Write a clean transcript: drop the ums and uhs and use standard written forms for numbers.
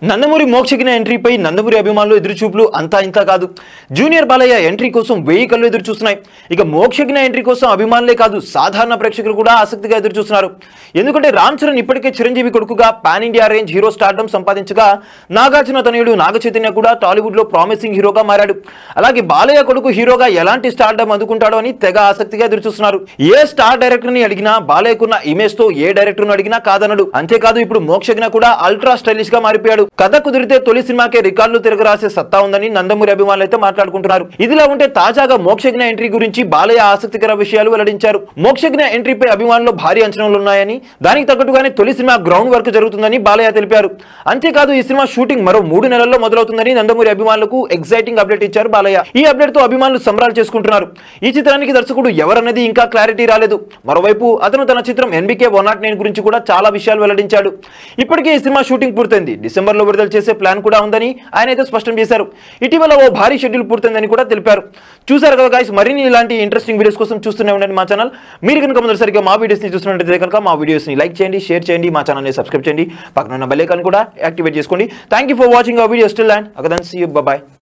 నందమూరి మోక్షజ్ఞ ఎంట్రీపై నందమూరి అభిమానులు ఎదురుచూపులు అంతా ఇంత కాదు. జూనియర్ బాలయ్య ఎంట్రీ కోసం 1000 కళ్ళు ఎదురు చూస్తున్నాయి. ఇక మోక్షజ్ఞ ఎంట్రీ కోసం అభిమానులే కాదు, సాధారణ ప్రేక్షకులు కూడా ఆసక్తిగా ఎదురు చూస్తున్నారు. ఎందుకంటే రామ్ చరణ్ ఇప్పటికే చిరంజీవి కొడుకుగా pan India range hero stardom సంపాదించగా, నాగార్జున తనయుడు నాగ చైతన్య కూడా టాలీవుడ్ లో ప్రామిసింగ్ హీరోగా మారాడు. అలాగే బాలయ్య కొడుకు హీరోగా ఎలాంటి స్టార్డమ్ అందుకుంటాడో అని తెగ ఆసక్తిగా ఎదురు చూస్తున్నారు. ఏ స్టార్ డైరెక్టర్ ని అడిగినా బాలయ్యకున్న ఇమేజ్ తో ఏ డైరెక్టర్ ను అడిగినా కాదనడు. అంతేకాదు ఇప్పుడు మోక్షజ్ఞ కూడా అల్ట్రా స్టైలిష్ గా మారిపోయాడు. కథ కుదిరితే తొలి సినిమాకే రికార్డులు తిరగరాసే సత్తా ఉందని నందమూరి అభిమానులు అయితే మాట్లాడుకుంటున్నారు. ఇదిలా ఉంటే తాజాగా మోక్షజ్ఞ ఎంట్రీ గురించి బాలయ్య ఆసక్తికర విషయాలు వెల్లడించారు. మోక్షజ్ఞ ఎంట్రీపై అభిమానులు భారీ అంచనాలు ఉన్నాయని, దానికి తగ్గట్టుగానే తొలి సినిమా గ్రౌండ్ వర్క్ జరుగుతుందని బాలయ్య తెలిపారు. అంతేకాదు ఈ సినిమా షూటింగ్ మరో 3 నెలల్లో మొదలవుతుందని నందమూరి అభిమానులకు ఎగ్జైటింగ్ అప్డేట్ ఇచ్చారు బాలయ్య. ఈ అప్డేట్ తో అభిమానులు సంబరాలు చేసుకుంటున్నారు. ఈ చిత్రానికి దర్శకుడు ఎవరన్నది ఇంకా క్లారిటీ రాలేదు. మరోవైపు అతను తన చిత్రం NBK 109 గురించి కూడా చాలా విషయాలు వెల్లడించాడు. ఇప్పటికే ఈ సినిమా షూటింగ్ పూర్తయింది. డిసెంబర్ లో విడుదల చేసే ప్లాన్ కూడా ఉందని ఆయన అయితే స్పష్టం చేశారు. ఇటీవల ఓ భారీ షెడ్యూల్ పూర్తయిందని కూడా తెలిపారు. చూసారు కదా గైస్, మరిన్ని ఇలాంటి ఇంట్రెస్టింగ్ వీడియోస్ కోసం చూస్తూనే ఉండండి మా ఛానల్. మీరు కనుక మొదటిసారిగా మా వీడియోస్ ని చూస్తున్నట్లయితే కనుక మా వీడియోస్ ని లైక్ చేయండి, షేర్ చేయండి, మా ఛానల్ ని సబ్స్క్రైబ్ చేయండి, పక్కన ఉన్న బెల్ ఐకాన్ కూడా యాక్టివేట్ చేసుకోండి. Thank you for watching our videos till and అగదన్ సీ యు, బై బై.